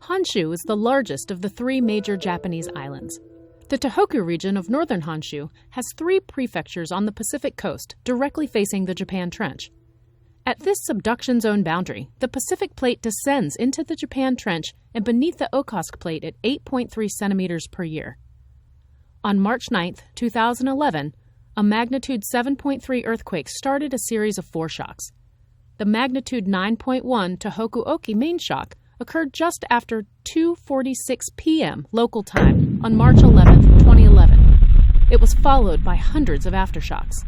Honshu is the largest of the three major Japanese islands. The Tohoku region of northern Honshu has three prefectures on the Pacific coast directly facing the Japan Trench. At this subduction zone boundary, the Pacific Plate descends into the Japan Trench and beneath the Okhotsk Plate at 8.3 centimeters per year. On March 9, 2011, a magnitude 7.3 earthquake started a series of foreshocks. The magnitude 9.1 Tohoku main shock occurred just after 2:46 p.m. local time on March 11, 2011. It was followed by hundreds of aftershocks.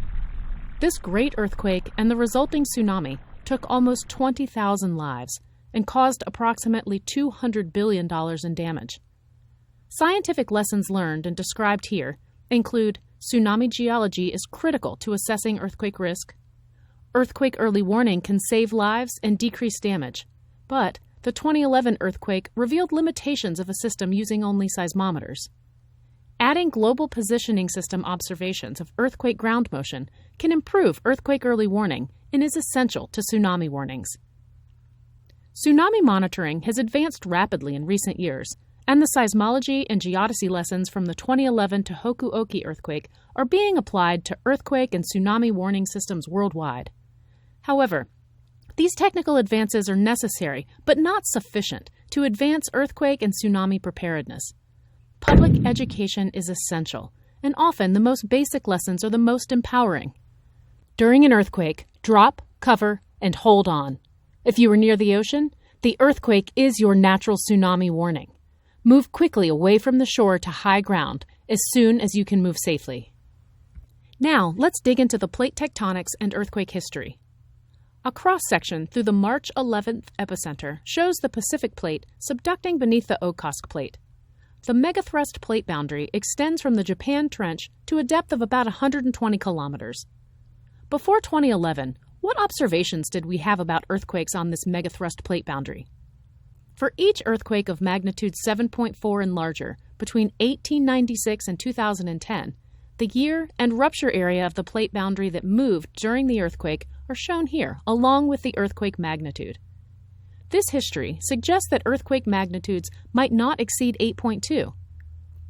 This great earthquake and the resulting tsunami took almost 20,000 lives and caused approximately $200 billion in damage. Scientific lessons learned and described here include tsunami geology is critical to assessing earthquake risk. Earthquake early warning can save lives and decrease damage, but the 2011 earthquake revealed limitations of a system using only seismometers. Adding global positioning system observations of earthquake ground motion can improve earthquake early warning and is essential to tsunami warnings. Tsunami monitoring has advanced rapidly in recent years, and the seismology and geodesy lessons from the 2011 Tohoku earthquake are being applied to earthquake and tsunami warning systems worldwide. However, these technical advances are necessary but not sufficient to advance earthquake and tsunami preparedness. Public education is essential, and often the most basic lessons are the most empowering. During an earthquake, drop, cover, and hold on. If you are near the ocean, the earthquake is your natural tsunami warning. Move quickly away from the shore to high ground as soon as you can move safely. Now, let's dig into the plate tectonics and earthquake history. A cross-section through the March 11th epicenter shows the Pacific Plate subducting beneath the Okhotsk Plate. The megathrust plate boundary extends from the Japan Trench to a depth of about 120 kilometers. Before 2011, what observations did we have about earthquakes on this megathrust plate boundary? For each earthquake of magnitude 7.4 and larger between 1896 and 2010, the year and rupture area of the plate boundary that moved during the earthquake are shown here, along with the earthquake magnitude. This history suggests that earthquake magnitudes might not exceed 8.2.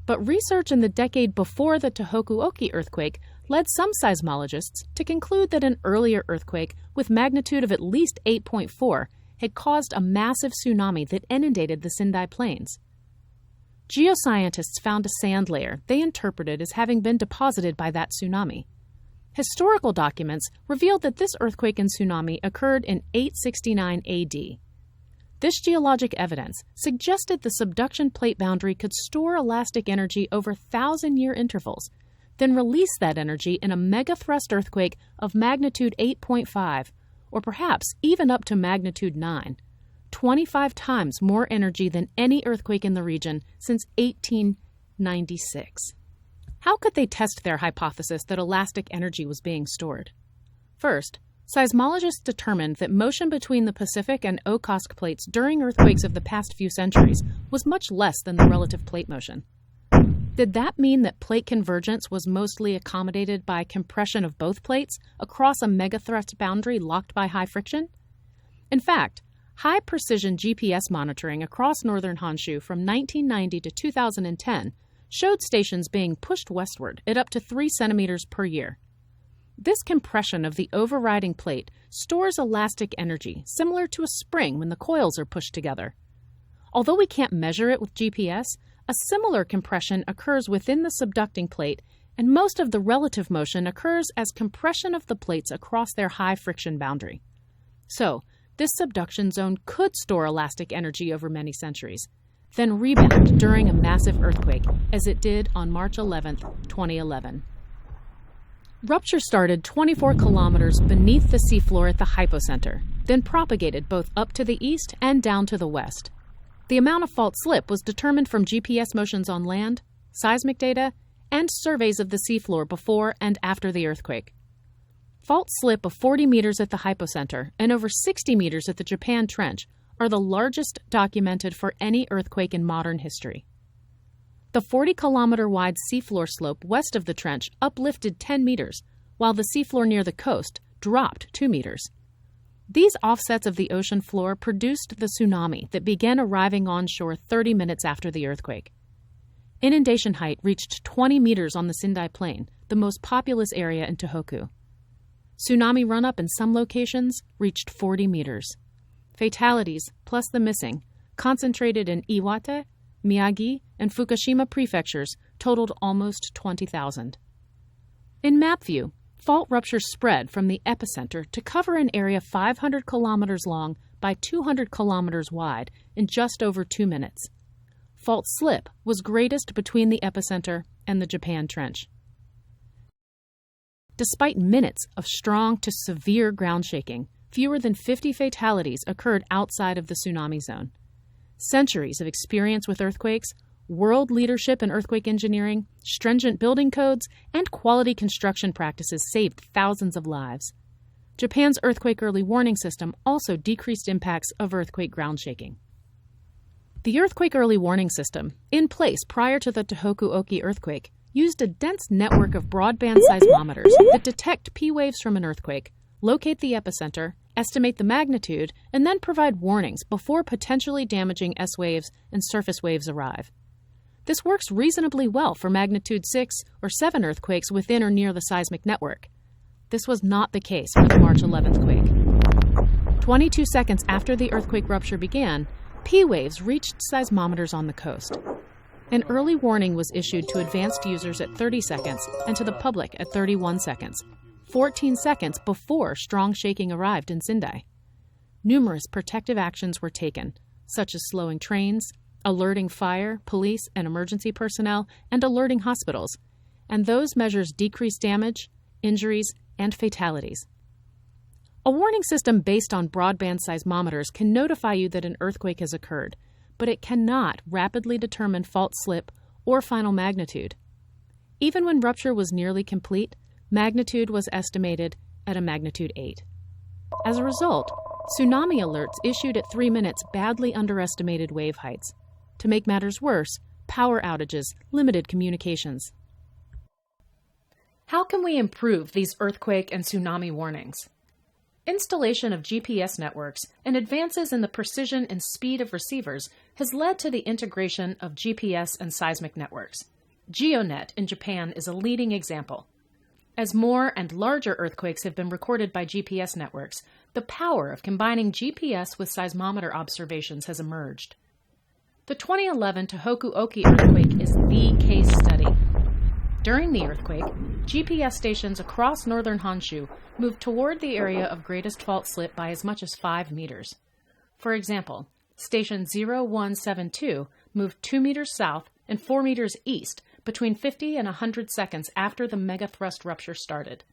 But research in the decade before the Tohoku earthquake led some seismologists to conclude that an earlier earthquake with magnitude of at least 8.4 had caused a massive tsunami that inundated the Sindai Plains. Geoscientists found a sand layer they interpreted as having been deposited by that tsunami. Historical documents revealed that this earthquake and tsunami occurred in 869 AD. This geologic evidence suggested the subduction plate boundary could store elastic energy over 1,000-year intervals, then release that energy in a megathrust earthquake of magnitude 8.5, or perhaps even up to magnitude 9, 25 times more energy than any earthquake in the region since 1896. How could they test their hypothesis that elastic energy was being stored? First, seismologists determined that motion between the Pacific and Okhotsk plates during earthquakes of the past few centuries was much less than the relative plate motion. Did that mean that plate convergence was mostly accommodated by compression of both plates across a megathrust boundary locked by high friction? In fact, high-precision GPS monitoring across northern Honshu from 1990 to 2010 showed stations being pushed westward at up to 3 centimeters per year. This compression of the overriding plate stores elastic energy similar to a spring when the coils are pushed together. Although we can't measure it with GPS, a similar compression occurs within the subducting plate, and most of the relative motion occurs as compression of the plates across their high friction boundary. So, this subduction zone could store elastic energy over many centuries, then rebound during a massive earthquake, as it did on March 11, 2011. Rupture started 24 kilometers beneath the seafloor at the hypocenter, then propagated both up to the east and down to the west. The amount of fault slip was determined from GPS motions on land, seismic data, and surveys of the seafloor before and after the earthquake. Fault slip of 40 meters at the hypocenter and over 60 meters at the Japan Trench are the largest documented for any earthquake in modern history. The 40-kilometer-wide seafloor slope west of the trench uplifted 10 meters, while the seafloor near the coast dropped 2 meters. These offsets of the ocean floor produced the tsunami that began arriving onshore 30 minutes after the earthquake. Inundation height reached 20 meters on the Sendai Plain, the most populous area in Tohoku. Tsunami run-up in some locations reached 40 meters. Fatalities, plus the missing, concentrated in Iwate, Miyagi, and Fukushima prefectures totaled almost 20,000. In map view, fault rupture spread from the epicenter to cover an area 500 kilometers long by 200 kilometers wide in just over 2 minutes. Fault slip was greatest between the epicenter and the Japan Trench. Despite minutes of strong to severe ground shaking, fewer than 50 fatalities occurred outside of the tsunami zone. Centuries of experience with earthquakes, world leadership in earthquake engineering, stringent building codes, and quality construction practices saved thousands of lives. Japan's earthquake early warning system also decreased impacts of earthquake ground shaking. The earthquake early warning system, in place prior to the Tohoku earthquake, used a dense network of broadband seismometers that detect P waves from an earthquake, locate the epicenter, estimate the magnitude, and then provide warnings before potentially damaging S waves and surface waves arrive. This works reasonably well for magnitude 6 or 7 earthquakes within or near the seismic network. This was not the case for the March 11th quake. 22 seconds after the earthquake rupture began, P waves reached seismometers on the coast. An early warning was issued to advanced users at 30 seconds and to the public at 31 seconds, 14 seconds before strong shaking arrived in Sendai. Numerous protective actions were taken, such as slowing trains, alerting fire, police, and emergency personnel, and alerting hospitals, and those measures decreased damage, injuries, and fatalities. A warning system based on broadband seismometers can notify you that an earthquake has occurred, but it cannot rapidly determine fault slip or final magnitude. Even when rupture was nearly complete, magnitude was estimated at a magnitude 8. As a result, tsunami alerts issued at 3 minutes badly underestimated wave heights. To make matters worse, power outages limited communications. How can we improve these earthquake and tsunami warnings? Installation of GPS networks and advances in the precision and speed of receivers has led to the integration of GPS and seismic networks. GeoNet in Japan is a leading example. As more and larger earthquakes have been recorded by GPS networks, the power of combining GPS with seismometer observations has emerged. The 2011 Tohoku earthquake is the case study. During the earthquake, GPS stations across northern Honshu moved toward the area of greatest fault slip by as much as 5 meters. For example, station 0172 moved 2 meters south and 4 meters east between 50 and 100 seconds after the megathrust rupture started.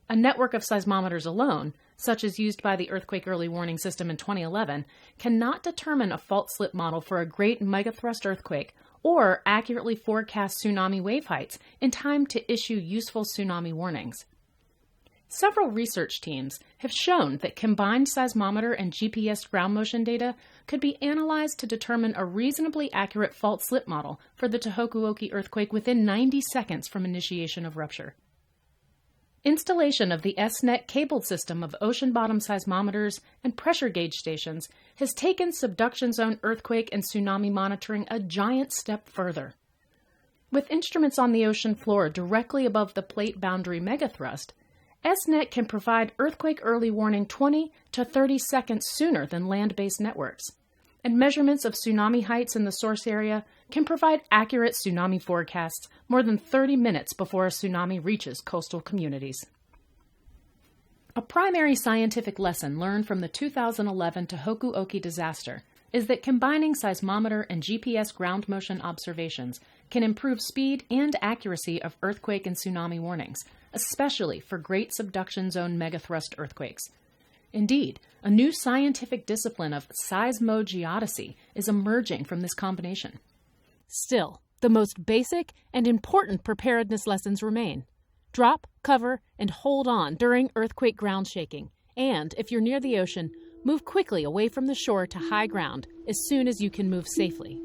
A network of seismometers alone, such as used by the earthquake early warning system in 2011, cannot determine a fault slip model for a great megathrust earthquake or accurately forecast tsunami wave heights in time to issue useful tsunami warnings. Several research teams have shown that combined seismometer and GPS ground motion data could be analyzed to determine a reasonably accurate fault slip model for the Tohoku earthquake within 90 seconds from initiation of rupture. Installation of the SNet cabled system of ocean bottom seismometers and pressure gauge stations has taken subduction zone earthquake and tsunami monitoring a giant step further. With instruments on the ocean floor directly above the plate boundary megathrust, SNet can provide earthquake early warning 20 to 30 seconds sooner than land-based networks, and measurements of tsunami heights in the source area can provide accurate tsunami forecasts more than 30 minutes before a tsunami reaches coastal communities. A primary scientific lesson learned from the 2011 Tohoku disaster is that combining seismometer and GPS ground motion observations can improve speed and accuracy of earthquake and tsunami warnings, especially for great subduction zone megathrust earthquakes. Indeed, a new scientific discipline of seismogeodesy is emerging from this combination. Still, the most basic and important preparedness lessons remain. Drop, cover, and hold on during earthquake ground shaking, and if you're near the ocean, move quickly away from the shore to high ground as soon as you can move safely.